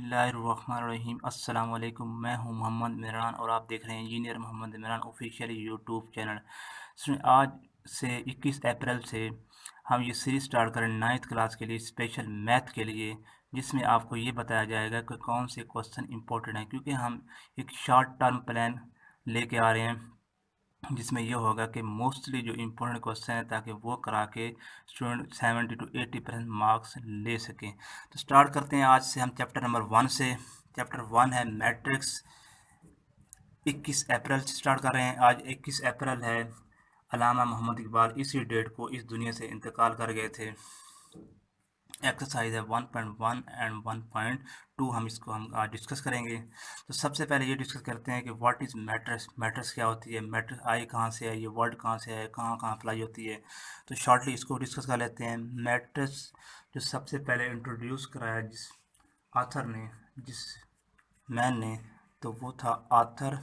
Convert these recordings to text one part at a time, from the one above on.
बिस्मिल्लाहिर्रहमानिर्रहीम अस्सलाम वालेकुम। मैं हूं मोहम्मद मिरान और आप देख रहे हैं engineer Mohammed Miran official YouTube channel. सुनिए, आज से 21 अप्रैल से हम ये सीरीज स्टार्ट करें 9th क्लास के लिए, स्पेशल मैथ के लिए, जिसमें आपको ये बताया जाएगा कि कौन से क्वेश्चन इंपॉर्टेंट हैं, क्योंकि हम एक शॉर्ट टर्म प्लान लेके आ रहे हैं जिसमें यह होगा कि मोस्टली जो इम्पोर्टेंट क्वेश्चन है ताकि वो करा के स्टूडेंट 70 to 80% मार्क्स ले सकें। तो स्टार्ट करते हैं आज से हम चैप्टर नंबर 1 से। चैप्टर 1 है मैट्रिक्स। 21 अप्रैल से स्टार्ट कर रहे हैं। आज 21 अप्रैल है। अल्लामा मोहम्मद इकबाल इसी डेट को इस दुनिया से इंतकाल कर गए थे। एक्सरसाइज है 1.1 एंड 1.2, हम आज डिस्कस करेंगे। तो सबसे पहले ये डिस्कस करते हैं कि व्हाट इज़ मैट्रिक्स। मैट्रिक्स क्या होती है, मैट्रिक्स आई कहाँ से है, ये वर्ड कहाँ से है, कहाँ कहाँ अप्लाई होती है। तो शॉर्टली इसको डिस्कस कर लेते हैं। मैट्रिक्स जो सबसे पहले इंट्रोड्यूस कराया जिस आथर ने, जिस मैन ने, तो वो था आथर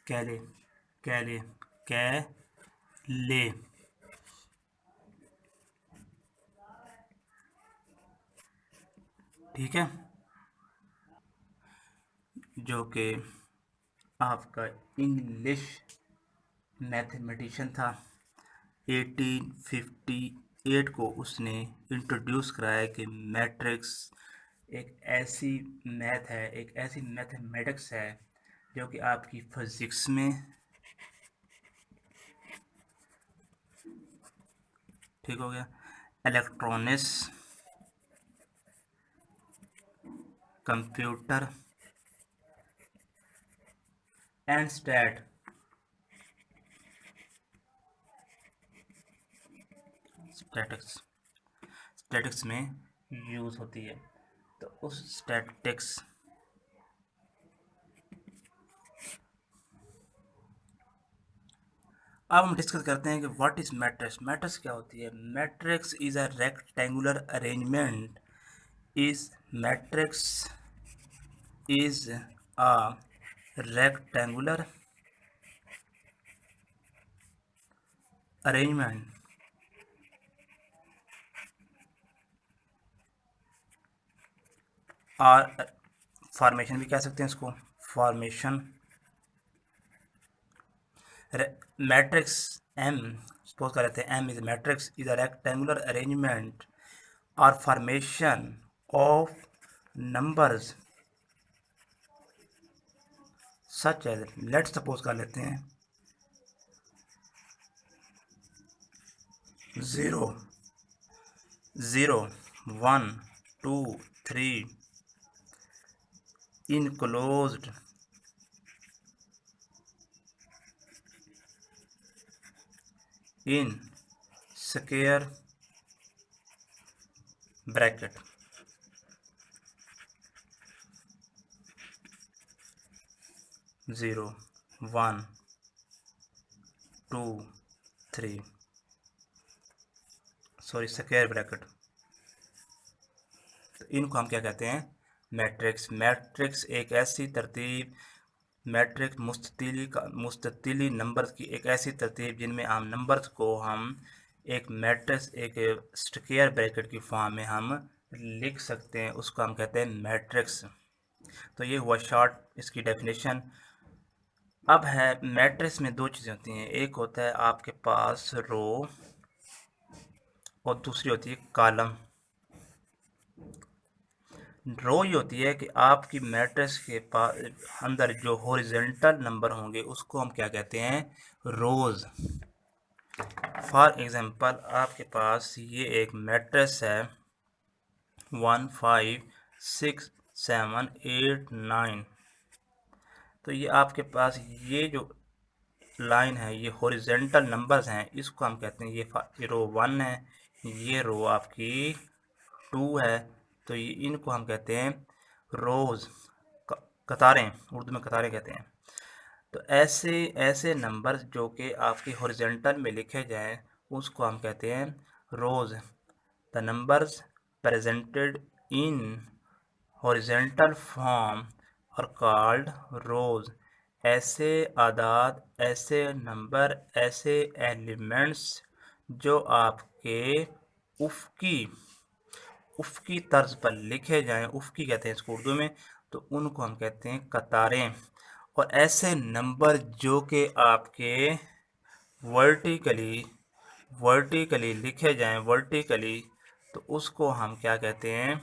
कैले कैले कैले। ठीक है, जो कि आपका इंग्लिश मैथमेटिशियन था। 1858 को उसने इंट्रोड्यूस कराया कि मैट्रिक्स एक ऐसी मैथ है, एक ऐसी मैथमेटिक्स है जो कि आपकी फिजिक्स में, ठीक हो गया, इलेक्ट्रॉनिक्स, कंप्यूटर एंड स्टैटिक्स में यूज़ होती है। तो उस स्टैटिक्स अब हम डिस्कस करते हैं कि व्हाट इज मैट्रिक्स। मैट्रिक्स क्या होती है। Matrix is a rectangular arrangement is matrix is a rectangular arrangement और फॉर्मेशन भी कह सकते हैं इसको, फॉर्मेशन। मैट्रिक्स एम, सपोज कर लेते हैं M is matrix is a rectangular arrangement और formation of numbers such as, let's suppose कर लेते हैं 0 0 1 2 3 enclosed in square bracket। 0 1 2 3, sorry, square bracket. तो इनको हम क्या कहते हैं, मैट्रिक्स। मैट्रिक्स एक ऐसी तरतीब, मैट्रिक्स मुस्ततिली नंबर्स की एक ऐसी तरतीब जिनमें हम नंबर्स को हम एक मैट्रिक्स, एक स्क्वायर ब्रैकेट की फॉर्म में हम लिख सकते हैं, उसको हम कहते हैं मैट्रिक्स। तो ये हुआ शॉर्ट इसकी डेफिनेशन। अब है मैट्रिक्स में दो चीज़ें होती हैं, एक होता है आपके पास रो और दूसरी होती है कॉलम। रो ये होती है कि आपकी मैट्रिक्स के पास अंदर जो हॉरिजॉन्टल नंबर होंगे उसको हम क्या कहते हैं, रोज। फॉर एग्जांपल आपके पास ये एक मैट्रिक्स है 1 5 6 7 8 9। तो ये आपके पास ये जो लाइन है ये हॉरिजॉन्टल नंबर्स हैं, इसको हम कहते हैं ये रो 1 है, ये रो आपकी 2 है। तो ये इनको हम कहते हैं रोज, कतारें, उर्दू में कतारें कहते हैं। तो ऐसे ऐसे नंबर्स जो कि आपके हॉरिजॉन्टल में लिखे जाएं उसको हम कहते हैं rows. The numbers presented in horizontal form और कॉल्ड रोज। ऐसे आदाद, ऐसे नंबर, ऐसे एलिमेंट्स जो आपके उफ़क़ी उफ़क़ी तर्ज पर लिखे जाएं, उफ़क़ी कहते हैं इसको उर्दू में, तो उनको हम कहते हैं कतारें। और ऐसे नंबर जो कि आपके वर्टिकली वर्टिकली लिखे जाएं, वर्टिकली, तो उसको हम क्या कहते हैं,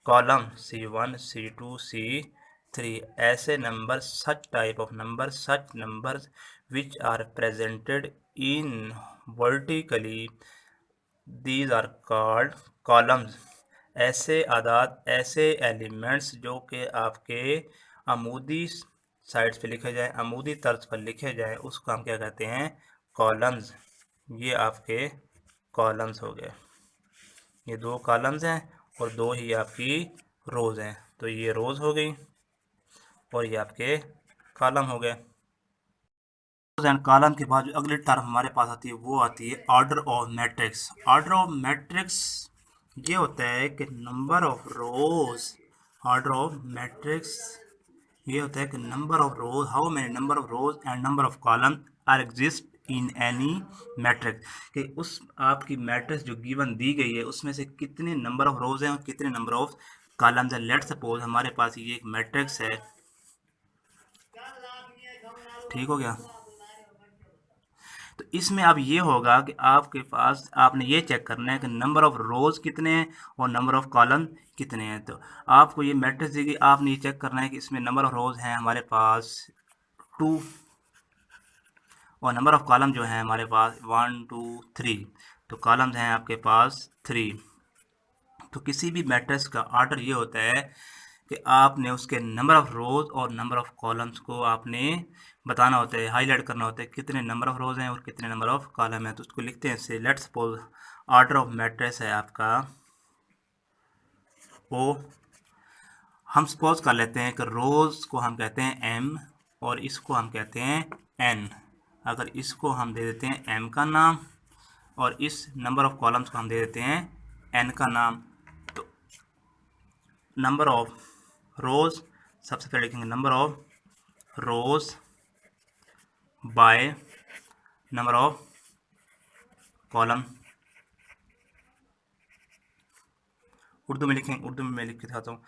कॉलम। C1 C2 C3 ऐसे number, such type of number, such numbers which are presented in vertically, these are called columns. ऐसे आदाद, ऐसे एलिमेंट्स जो कि आपके अमूदी साइड्स पे लिखे जाएं, अमूदी तर्ज पर लिखे जाएं, उसको हम क्या कहते हैं, कॉलम्स। ये आपके कॉलम्स हो गए। ये दो कॉलम्स हैं और दो ही आपकी रोज़ हैं, तो ये रोज़ हो गई और ये आपके कॉलम हो गए। रोज़ एंड कॉलम के बाद जो अगली टर्म हमारे पास आती है वो आती है order of matrix. Order of matrix ये होता है कि number of rows. Order of matrix ये होता है कि number of rows, how many number of rows and number of column are exist in any matrix, कि उस आपकी मैट्रिक्स जो गिवन दी गई है उसमें से कितने नंबर ऑफ रोज हैं और कितने नंबर ऑफ कॉलम्स हैं। लेट्स सपोज हमारे पास ये एक मैट्रिक्स है, ठीक हो गया। तो इसमें अब ये होगा कि आपके पास आपने ये चेक करना है कि नंबर ऑफ रोज कितने हैं और नंबर ऑफ कॉलम कितने हैं। तो आपको ये मैट्रिक्स देगी, आपने ये चेक करना है कि इसमें नंबर ऑफ रोज हैं हमारे पास 2 और नंबर ऑफ कॉलम जो है हमारे पास 1 2 3। तो कॉलम्स हैं आपके पास 3। तो किसी भी मैट्रिक्स का ऑर्डर ये होता है कि आपने उसके नंबर ऑफ रोज और नंबर ऑफ कॉलम्स को आपने बताना होता है, हाईलाइट करना होता है, कितने नंबर ऑफ रोज हैं और कितने नंबर ऑफ कॉलम हैं। तो उसको लिखते हैं इससे, let's suppose order of matrix है आपका ओ। हम सपोज कर लेते हैं कि रोज को हम कहते हैं m और इसको हम कहते हैं n। अगर इसको हम दे देते हैं m का नाम और इस नंबर ऑफ कॉलम्स को हम दे देते हैं n का नाम, तो नंबर ऑफ रोज सबसे पहले लिखेंगे number of rows by number of column. Urdu में लिखेंगे, उर्दू में मैं लिख के दिखाता हूँ,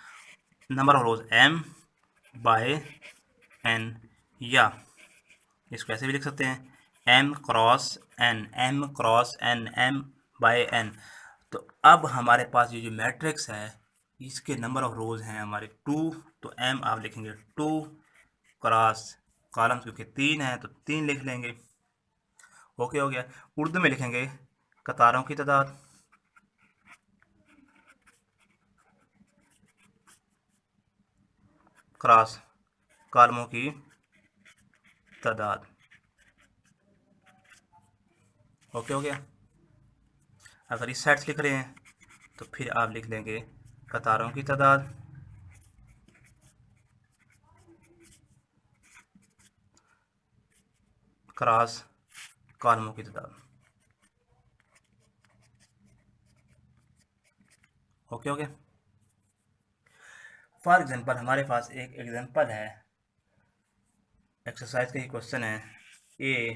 number of rows m by n, या इसको ऐसे भी लिख सकते हैं m cross n, m cross n, m by n। तो अब हमारे पास ये जो मैट्रिक्स है इसके नंबर ऑफ रोज हैं हमारे 2, तो m आप लिखेंगे 2 क्रॉस कॉलम, क्योंकि 3 है तो 3 लिख लेंगे। ओके हो गया। उर्दू में लिखेंगे कतारों की तादाद क्रॉस कॉलमों की तादाद। ओके हो गया। अगर इस साइड से लिख रहे हैं तो फिर आप लिख लेंगे कतारों की तादाद क्रॉस कॉलमों की तादाद। ओके हो गया। फॉर एग्जांपल हमारे पास एक एग्जांपल है, एक्सरसाइज का ही क्वेश्चन है, a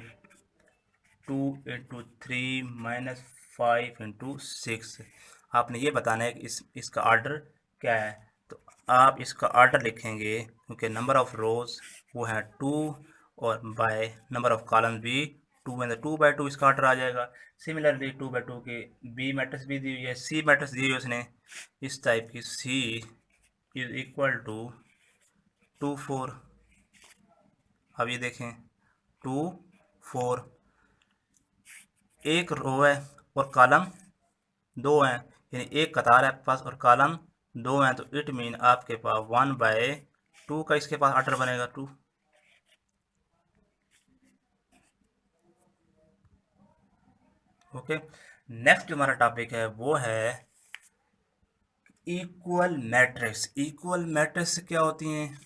2 इंटू 3 माइनस 5 इंटू 6। आपने ये बताना है कि इसका ऑर्डर क्या है। तो आप इसका ऑर्डर लिखेंगे क्योंकि नंबर ऑफ रोज वो है 2 और बाय नंबर ऑफ कॉलम भी 2 है, तो 2/2 इसका ऑर्डर आ जाएगा। सिमिलरली 2/2 की बी मैट्रिक्स भी दी हुई है, सी मैट्रिक्स दी हुई है उसने इस टाइप की, सी इज इक्वल टू 2 4। अब ये देखें 2 4, एक रो है और कॉलम 2 हैं, यानी एक कतार है आपके पास और कॉलम 2 हैं, तो इट मीन आपके पास 1/2 का इसके पास ऑर्डर बनेगा 2। ओके। नेक्स्ट जो हमारा टॉपिक है वो है इक्वल मैट्रिक्स। इक्वल मैट्रिक्स क्या होती हैं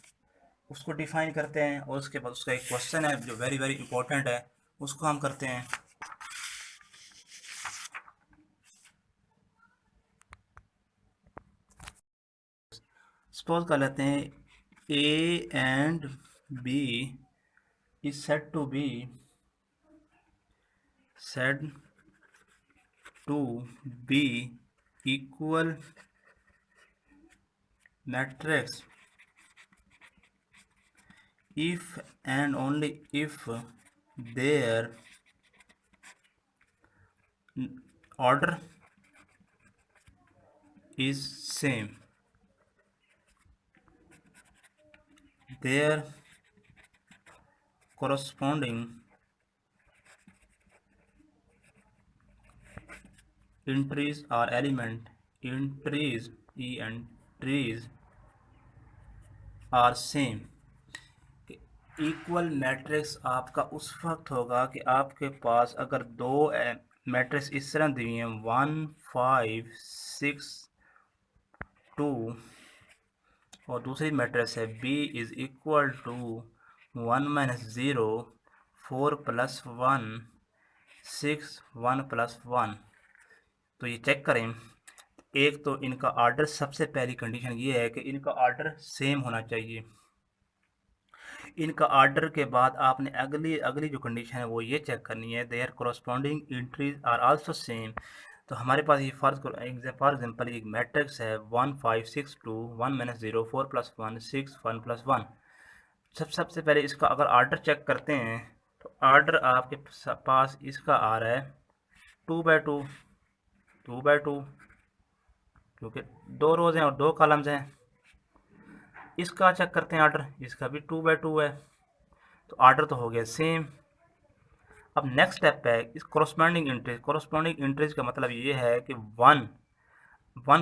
उसको डिफाइन करते हैं और उसके बाद उसका एक क्वेश्चन है जो वेरी वेरी इंपॉर्टेंट है, उसको हम करते हैं। सपोज कर लेते हैं A and B is said to be said to be equal matrix if and only if their order is same. Their corresponding entries or entries are same. Equal matrix आपका उस वक्त होगा कि आपके पास अगर दो मैट्रिक्स इस तरह दी हुई हैं 1 5 6 2 और दूसरी मैट्रिक्स है b is equal to 1 minus 0 4 plus 1 6 1 plus 1। तो ये चेक करें। एक तो इनका आर्डर, सबसे पहली कंडीशन ये है कि इनका आर्डर सेम होना चाहिए। इनका आर्डर के बाद आपने अगली अगली जो कंडीशन है वो ये चेक करनी है, their corresponding entries are also same. तो हमारे पास ये फॉर एग्जांपल एक मैट्रिक्स है 1 5 6 2 1 माइनस 0 4 प्लस 1 6 1 प्लस 1। सबसे पहले इसका अगर आर्डर चेक करते हैं तो आर्डर आपके पास इसका आ रहा है 2/2 2/2, क्योंकि 2 रोज हैं और 2 कॉलम्स हैं। इसका चेक करते हैं आर्डर, इसका भी 2/2 है, तो आर्डर तो हो गया सेम। अब नेक्स्ट स्टेप है इस कोरस्पॉन्डिंग इंट्रीज। कोरस्पॉन्डिंग इंट्रीज का मतलब ये है कि वन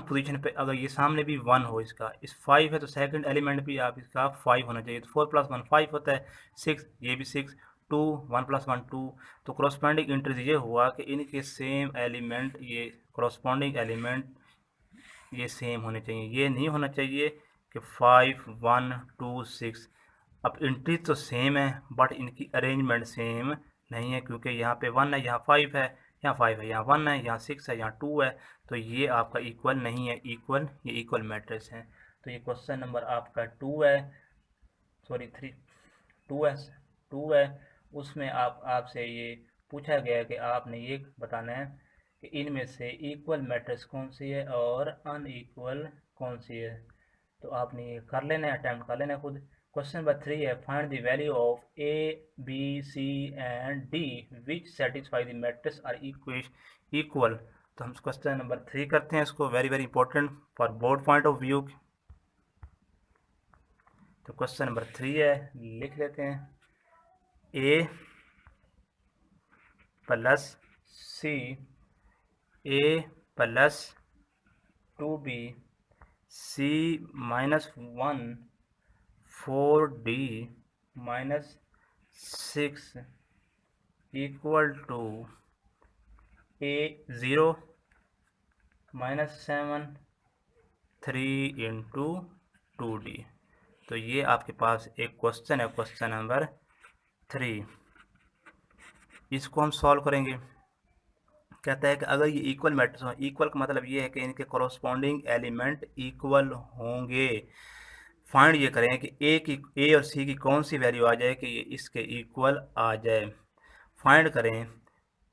पोजीशन पे अगर ये सामने भी 1 हो, इसका इस 5 है तो सेकंड एलिमेंट भी आप इसका 5 होना चाहिए। तो 4 प्लस 1 5 होता है, 6 ये भी 6 2 1 प्लस 1 2। तो कोरस्पॉन्डिंग इंट्रीज ये हुआ कि इनके सेम एलिमेंट, ये कोरस्पॉन्डिंग एलिमेंट ये सेम होने चाहिए। ये नहीं होना चाहिए कि 5 1 2 6। अब एंट्री तो सेम है बट इनकी अरेंजमेंट सेम नहीं है, क्योंकि यहाँ पे 1 है, यहाँ 5 है, यहाँ 5 है, यहाँ 1 है, यहाँ 6 है, यहाँ 2 है। तो ये आपका इक्वल नहीं है। ये इक्वल मैट्रिक्स है। तो ये क्वेश्चन नंबर आपका 2 है, सॉरी 3 2 है 2 है। उसमें आपसे ये पूछा गया कि आपने ये बताना है कि इनमें से इक्वल मैट्रिक्स कौन सी है और अनइक्वल कौन सी है। तो आपने ये कर लेना है, अटैम्प्ट कर लेना है खुद। क्वेश्चन नंबर 3 है, find the value of a b c and d which satisfy the matrix are equal. तो हम क्वेश्चन नंबर 3 करते हैं इसको, very very important for board point of view. तो क्वेश्चन नंबर 3 है, लिख लेते हैं। A plus c, a plus 2b, c minus 1 4d minus 6 equal to a 0 minus 7 3 into 2d। तो ये आपके पास एक क्वेश्चन है, क्वेश्चन नंबर 3। इसको हम सॉल्व करेंगे। कहता है कि अगर ये इक्वल मैट्रिक्स हो, इक्वल का मतलब ये है कि इनके कोरस्पॉन्डिंग एलिमेंट इक्वल होंगे। फाइंड ये करें कि ए और सी की कौन सी वैल्यू आ जाए कि ये इसके इक्वल आ जाए। फाइंड करें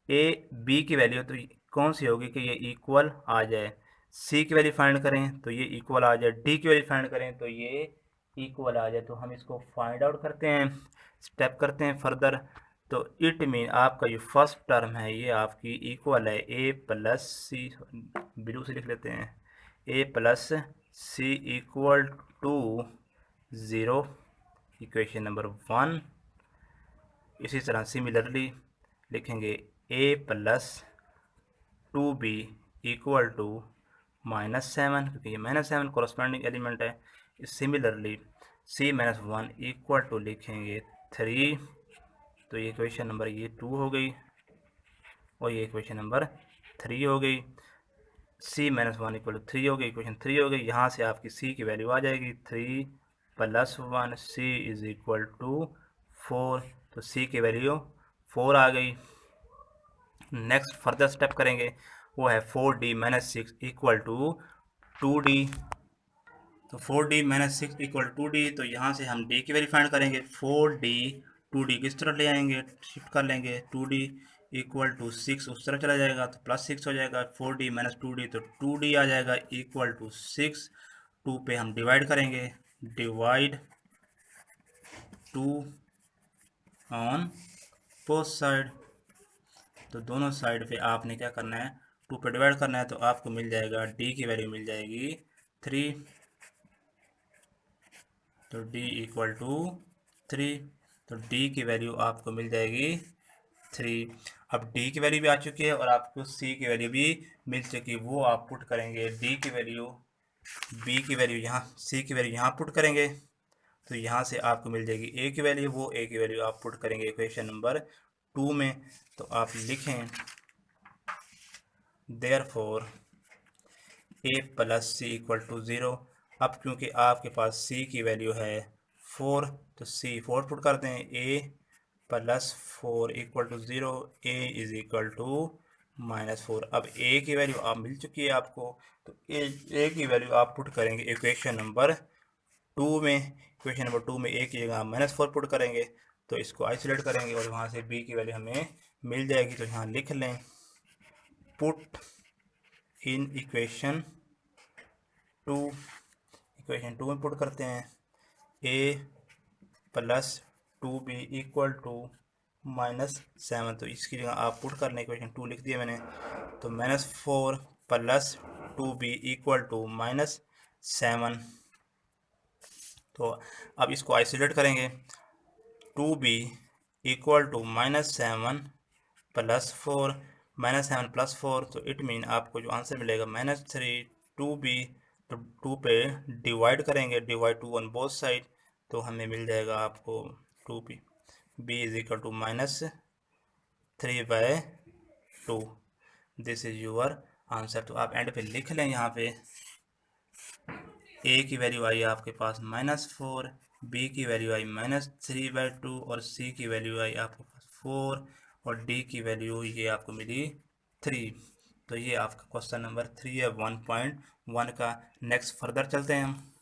ए बी की वैल्यू तो कौन सी होगी कि ये इक्वल आ जाए। सी की वैल्यू फाइंड करें तो ये इक्वल आ जाए, डी की वैल्यू फाइंड करें तो ये इक्वल आ जाए। तो हम इसको फाइंड आउट करते हैं, स्टेप करते हैं फर्दर। तो इट मीन आपका ये फर्स्ट टर्म है ये आपकी इक्वल है ए प्लस सी, ब्लू से लिख लेते हैं, a plus c equal to 0, equation number 1। इसी तरह सिमिलरली लिखेंगे ए प्लस 2b इक्वल टू -7, क्योंकि ये -7 कोरस्पॉन्डिंग एलिमेंट है। Similarly c minus 1 equal to लिखेंगे 3। तो ये इक्वेशन नंबर ये 2 हो गई और ये इक्वेशन नंबर 3 हो गई। c माइनस 1 इक्वल टू 3 हो गई, इक्वेशन 3 हो गई। यहाँ से आपकी c की वैल्यू आ जाएगी 3 plus 1, c is equal to 4। तो c की वैल्यू 4 आ गई। नेक्स्ट फर्दर स्टेप करेंगे, वो है 4d minus 6 equal to 2d। तो 4d माइनस 6 इक्वल 2d। तो यहाँ से हम d की वैल्यू फाइंड करेंगे। 4d 2d किस तरह ले आएंगे, शिफ्ट कर लेंगे 2d इक्वल टू 6 उस तरफ चला जाएगा तो +6 हो जाएगा, 4d माइनस 2d तो 2d आ जाएगा इक्वल टू 6। 2 पे हम डिवाइड करेंगे, डिवाइड 2 ऑन बोथ साइड, तो दोनों साइड पे आपने क्या करना है, 2 पे डिवाइड करना है, तो आपको मिल जाएगा d की वैल्यू मिल जाएगी 3, तो d इक्वल टू 3, तो d की वैल्यू आपको मिल जाएगी 3। अब d की वैल्यू भी आ चुकी है और आपको c की वैल्यू भी मिल चुकी है, वो आप पुट करेंगे, d की वैल्यू, b की वैल्यू यहाँ, c की वैल्यू यहाँ पुट करेंगे, तो यहाँ से आपको मिल जाएगी a की वैल्यू, वो a की वैल्यू आप पुट करेंगे इक्वेशन नंबर 2 में, तो आप लिखें therefore a plus c equal to 0। अब क्योंकि आपके पास c की वैल्यू है 4, तो c 4 पुट कर दें, a plus 4 equal to 0, a is equal to -4। अब a की वैल्यू आप मिल चुकी है आपको, तो a की वैल्यू आप पुट करेंगे इक्वेशन नंबर 2 में, इक्वेशन नंबर 2 में a की जगह हम -4 पुट करेंगे, तो इसको आइसोलेट करेंगे और वहाँ से b की वैल्यू हमें मिल जाएगी, तो यहाँ लिख लें पुट इन इक्वेशन 2, इक्वेशन 2 में पुट करते हैं, a plus 2b equal to -7, तो इसकी जगह आप पुट कर लें, इक्वेशन 2 लिख दिया मैंने, तो -4 प्लस 2b इक्वल टू -7, तो अब इसको आइसोलेट करेंगे, 2b equal to -7 plus 4, -7 plus 4, तो इट मीन आपको जो आंसर मिलेगा -3, 2b, तो 2 पे डिवाइड करेंगे, डिवाइड 2 ऑन बोथ साइड, तो हमें मिल जाएगा आपको 2b, b is equal to -3/2, this is your answer. तो आप एंड पे लिख लें, यहाँ पे a की वैल्यू आई आपके पास -4, b की वैल्यू आई -3/2 और c की वैल्यू आई आपके पास 4 और d की वैल्यू ये आपको मिली 3। तो ये आपका क्वेश्चन नंबर 3 है 1.1 का। नेक्स्ट फर्दर चलते हैं हम।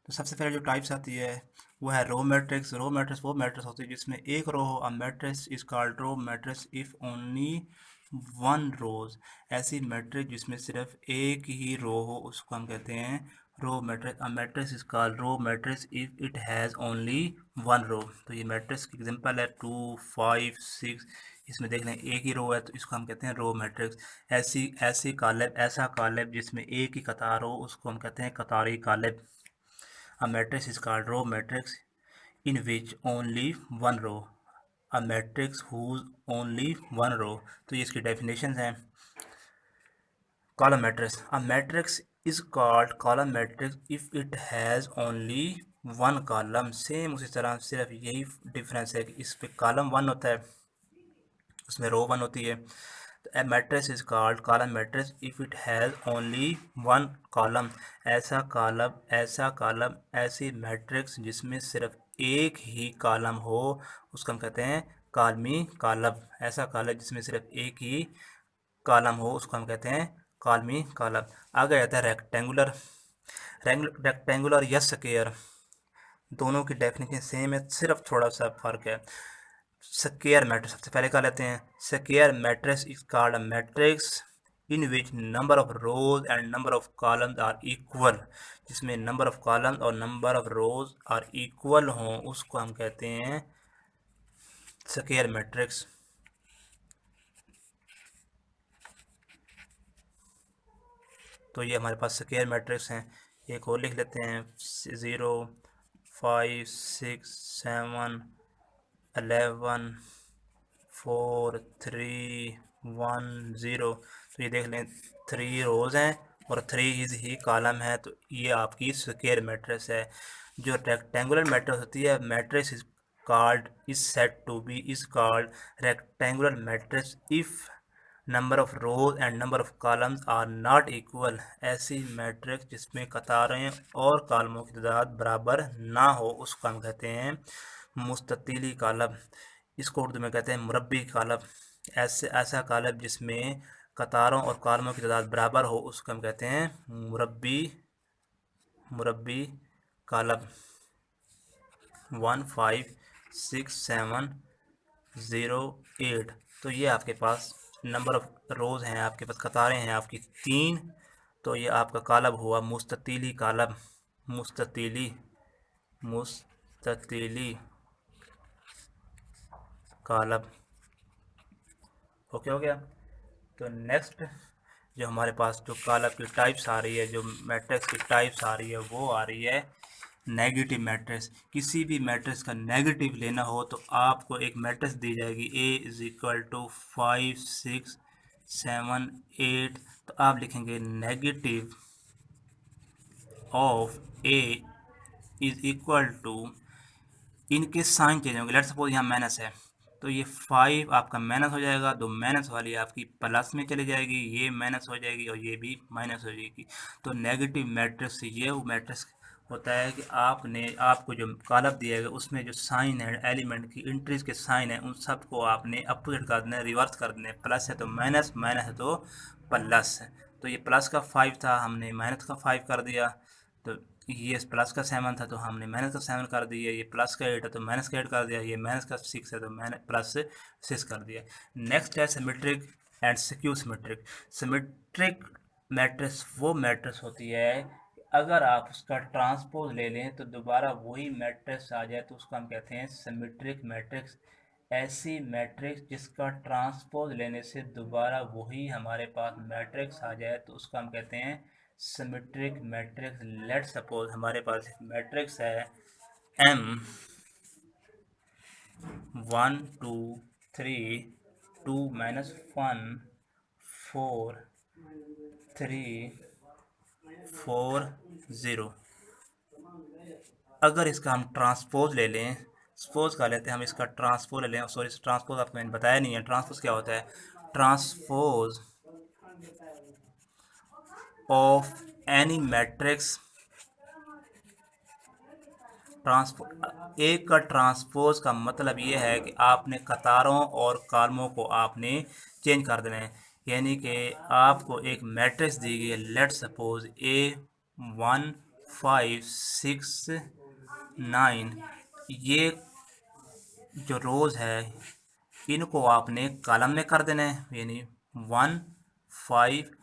तो सबसे पहले जो टाइप्स आती है वो है रो मैट्रिक्स। रो मैट्रिक्स वो मैट्रिक्स होती है जिसमें एक रो हो। A matrix is called row matrix if only one rows. ऐसी मैट्रिक्स जिसमें सिर्फ एक ही रो हो उसको हम कहते हैं row matrix. A matrix is called row matrix if it has only one row. तो ये मैट्रिक्स की एग्जांपल है 2, 5, 6। इसमें देख लें एक ही रो है तो इसको हम कहते हैं रो मैट्रिक्स। ऐसी कॉलम, ऐसा कॉलम जिसमें एक ही कतार हो उसको हम कहते हैं कतारी column. A matrix is called row matrix in which only one row. A matrix whose only one row. तो ये इसकी definitions हैं। Column matrix. A matrix is called column matrix if it has only one column. Same उसी तरह सिर्फ यही difference है कि इस पे कॉलम 1 होता है, उसमें रो 1 होती है। A matrix is called column matrix if it has only one column. ऐसा कॉलम ऐसी मैट्रिक्स जिसमें सिर्फ एक ही कॉलम हो उसको हम कहते हैं कॉलमी कॉलम। ऐसा कॉलम जिसमें सिर्फ एक ही कॉलम हो उसको हम कहते हैं कॉलमी कॉलम। आगे आता है रेक्टेंगुलर। रेक्टेंगुलर या स्क्वायर, दोनों की डेफिनेशन सेम है, सिर्फ थोड़ा सा फर्क है। स्क्वायर मैट्रिक्स सबसे पहले कर लेते हैं। Square matrix is called a matrix in which number of rows and number of columns are equal. जिसमें नंबर ऑफ कॉलम्स और number of rows are equal हों उसको हम कहते हैं स्क्वायर मैट्रिक्स। तो ये हमारे पास स्क्वायर मैट्रिक्स हैं। एक और लिख लेते हैं 0, 5, 6, 7, 11, 4, 3, 1, 0। तो ये देख लें 3 रोज़ हैं और 3 ही कॉलम है, तो ये आपकी स्क्वायर मैट्रिक्स है। जो रेक्टेंगुलर मैट्रिक्स होती है, matrix is called is said to be is called rectangular matrix if number of rows and number of columns are not equal. ऐसी मैट्रिक्स जिसमें कतारें और कॉलमों की तादाद बराबर ना हो उसको हम कहते हैं मुस्ततिली कॉलम। इसको उर्दू में कहते हैं मुरब्बी कॉलम। ऐसा कॉलम जिसमें कतारों और कॉलमों की तादाद बराबर हो उसको हम कहते हैं मुरब्बी कॉलम। 1, 5, 6, 7, ज़ीरो 8। तो ये आपके पास नंबर ऑफ रोज़ हैं, आपके पास कतारें हैं आपकी 3। तो ये आपका कॉलम हुआ मुस्ततीली कॉलम, मुस्ततीली मुस्ततीली कॉलम। ओके हो गया। तो नेक्स्ट जो हमारे पास जो कॉलम की टाइप्स आ रही है, जो मैट्रिक्स की टाइप्स आ रही है, वो आ रही है नेगेटिव मैट्रिक्स। किसी भी मैट्रिक्स का नेगेटिव लेना हो तो आपको एक मैट्रिक्स दी जाएगी ए इज इक्वल टू 5 6 7 8। तो आप लिखेंगे negative of A is equal to, इनके साइन चेंज होंगे। लेट सपोज यहाँ माइनस है तो ये 5 आपका माइनस हो जाएगा, तो माइनस वाली आपकी प्लस में चली जाएगी, ये माइनस हो जाएगी और ये भी माइनस हो जाएगी। तो नेगेटिव मैट्रिक्स ये वो मैट्रिक्स होता है कि आपको जो कॉलम दिया गया उसमें जो साइन है, एलिमेंट की एंट्रीज के साइन है, उन सबको आपने अपोजिट कर देना है, रिवर्स कर देना है। प्लस है तो माइनस, माइनस है तो प्लस। तो ये प्लस का 5 था, हमने माइनस का 5 कर दिया। तो ये प्लस का 7 था तो हमने माइनस का 7 कर दिया। ये प्लस का 8 है तो माइनस का 8 कर दिया। ये माइनस का 6 है तो मैंने प्लस 6 कर दिया। नेक्स्ट है symmetric and skew symmetric. Symmetric matrix वो मैट्रिक्स होती है अगर आप उसका ट्रांसपोज ले लें तो दोबारा वही मैट्रिक्स आ जाए तो उसको हम कहते हैं सिमेट्रिक मैट्रिक्स। ऐसी मैट्रिक्स जिसका ट्रांसपोज लेने से दोबारा वही हमारे पास मैट्रिक्स आ जाए तो उसको हम कहते हैं सिमेट्रिक मैट्रिक्स। लेट सपोज हमारे पास एक मैट्रिक्स है M 1 2 3 2 -1 4 3 4 0। अगर इसका हम ट्रांसपोज ले लें, सपोज कर लेते हैं हम इसका ट्रांसपोज ले लें। सॉरी, ट्रांसपोज आपको मैंने बताया नहीं है। ट्रांसपोज क्या होता है? ट्रांसपोज ऑफ एनी मैट्रिक्स, एक का ट्रांसपोज का मतलब ये है कि आपने कतारों और कॉलमों को आपने चेंज कर देना है। यानी कि आपको एक मैट्रिक्स दी गई है, लेट सपोज A 1 5 6 9। ये जो रोज़ है इनको आपने कॉलम में कर देना है, यानी 1 5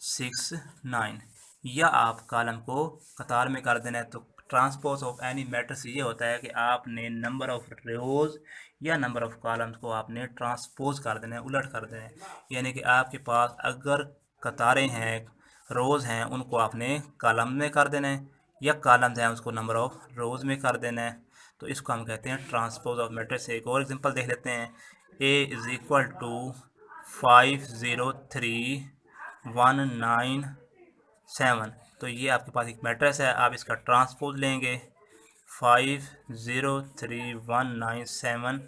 6 9, या आप कॉलम को कतार में कर देना है। तो ट्रांसपोज ऑफ एनी मैट्रिक्स ये होता है कि आपने नंबर ऑफ रोज या नंबर ऑफ कॉलम्स को आपने ट्रांसपोज कर देना है, उलट कर देना है। यानी कि आपके पास अगर कतारें हैं, रोज़ हैं, उनको आपने कॉलम में कर देना है, या कॉलम्स हैं उसको नंबर ऑफ रोज़ में कर देना है। तो इसको हम कहते हैं ट्रांसपोज ऑफ मैट्रिक्स। एक और एग्जांपल देख लेते हैं। A is equal to 5 0 3 1 9 7। तो ये आपके पास एक मैट्रिक्स है, आप इसका ट्रांसपोज लेंगे 5 0 3 1 9 7,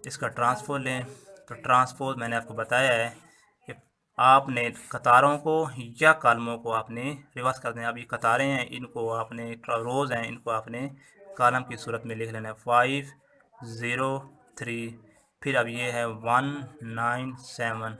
इसका ट्रांसपोज लें। तो ट्रांसपोज मैंने आपको बताया है कि आपने कतारों को या कॉलमों को आपने रिवर्स कर देना। अब ये कतारें हैं, इनको आपने रोज़ हैं, इनको आपने कॉलम की सूरत में लिख लेना है 5 0 3, फिर अब ये है 1 9 7।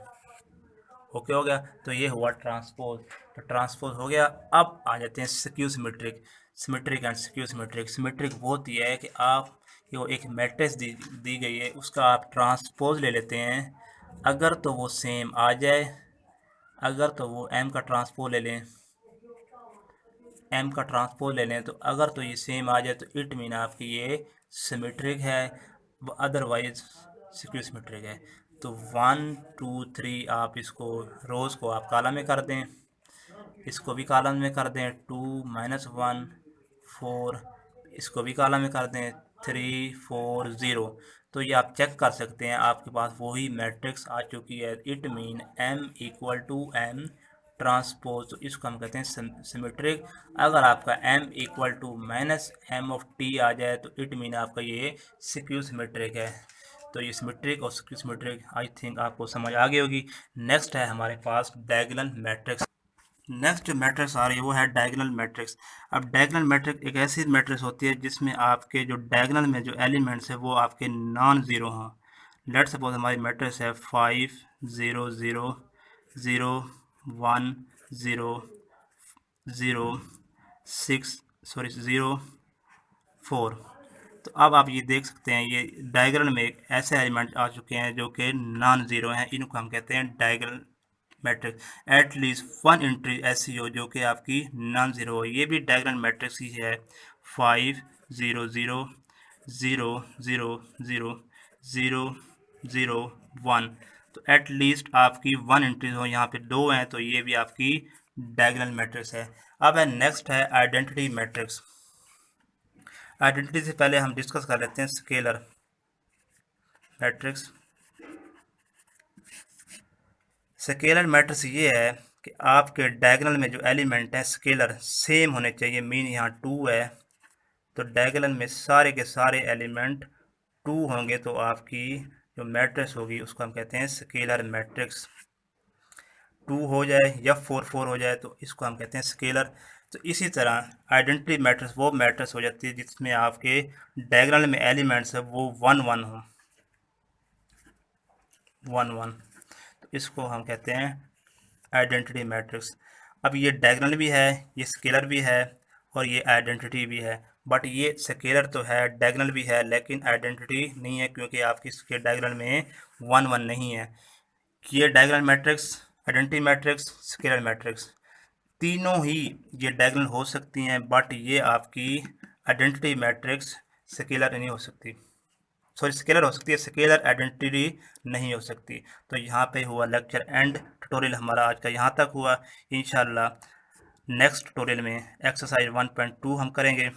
ओके हो गया। तो ये हुआ ट्रांसपोज। तो ट्रांसपोज हो गया। अब आ जाते हैं skew symmetric. Symmetric and skew symmetric. Symmetric वो होती है कि आप जो एक मैट्रिक्स दी गई है उसका आप ट्रांसपोज ले लेते हैं। अगर तो वो सेम आ जाए, अगर तो वो M का ट्रांसपोज ले लें, M का ट्रांसपोज ले लें, तो अगर तो ये सेम आ जाए तो इट मीन आपकी ये सिमेट्रिक है, अदरवाइज स्क्यू सिमेट्रिक है। तो 1 2 3 आप इसको रोज़ को आप कॉलम में कर दें, इसको भी कॉलम में कर दें। 2 -1 4, इसको भी कॉलम में कर दें। 3 4 0। तो ये आप चेक कर सकते हैं, आपके पास वही मैट्रिक्स आ चुकी है। It mean M equal to M transpose. तो इसको हम कहते हैं सिमेट्रिक। अगर आपका M equal to -M of T आ जाए तो इट मीन आपका ये स्क्यू सिमेट्रिक है। तो ये सिमेट्रिक और स्क्यू सिमेट्रिक आई थिंक आपको समझ आ गई होगी। नेक्स्ट है हमारे पास डायगोनल मैट्रिक्स। नेक्स्ट जो मैट्रिक्स आ रही है वो है डायगोनल मैट्रिक्स। अब डायगोनल मैट्रिक्स एक ऐसी मैट्रिक्स होती है जिसमें आपके जो डायगोनल में जो एलिमेंट्स है वो आपके नॉन ज़ीरो हों। लेट सपोज हमारी मैट्रिक्स है 5 0 0 0 1 0 0 6 0 4। तो अब आप ये देख सकते हैं ये डायगोनल में एक ऐसे एलिमेंट आ चुके हैं जो कि नॉन ज़ीरो हैं, इनको हम कहते हैं diagonal matrix. At least one entry ऐसी हो जो कि आपकी नॉन ज़ीरो हो, ये भी डायगोनल मैट्रिक्स ही है। 5 0 0 0 0 0 0 0 1, तो एट लीस्ट आपकी वन एंट्री हो, यहाँ पे दो हैं, तो ये भी आपकी डायगोनल मैट्रिक्स है। अब है नेक्स्ट है आइडेंटिटी मैट्रिक्स। आइडेंटिटी से पहले हम डिस्कस कर लेते हैं स्केलर मैट्रिक्स। स्केलर मैट्रिक्स ये है कि आपके डायगोनल में जो एलिमेंट हैं स्केलर सेम होने चाहिए। मीन यहाँ 2 है तो डायगोनल में सारे के सारे एलिमेंट 2 होंगे, तो आपकी जो मैट्रिक्स होगी उसको हम कहते हैं स्केलर मैट्रिक्स। 2 हो जाए या 4 4 हो जाए तो इसको हम कहते हैं स्केलर। तो इसी तरह आइडेंटिटी मैट्रिक्स वो मैट्रिक्स हो जाती है जिसमें आपके डायगोनल में एलिमेंट्स है वो 1 1 हो, 1 1, तो इसको हम कहते हैं आइडेंटिटी मैट्रिक्स। अब ये डायगोनल भी है, ये स्केलर भी है और ये आइडेंटिटी भी है, बट ये स्केलर तो है, डायगोनल भी है, लेकिन आइडेंटिटी नहीं है क्योंकि आपकी इसके डायगोनल में 1 1 नहीं है। ये diagonal matrix, identity matrix, scalar matrix तीनों ही ये डायगोनल हो सकती हैं, बट ये आपकी आइडेंटिटी मैट्रिक्स स्केलर नहीं हो सकती। सॉरी, स्केलर हो सकती है, स्केलर आइडेंटिटी नहीं हो सकती। तो यहाँ पे हुआ लेक्चर एंड, ट्यूटोरियल हमारा आज का यहाँ तक हुआ। इंशाल्लाह नेक्स्ट ट्यूटोरियल में एक्सरसाइज 1.2 हम करेंगे।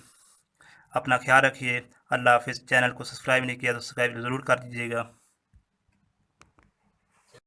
अपना ख्याल रखिए। अल्लाह हाफिज़। चैनल को सब्सक्राइब नहीं किया तो सब्सक्राइब ज़रूर कर दीजिएगा।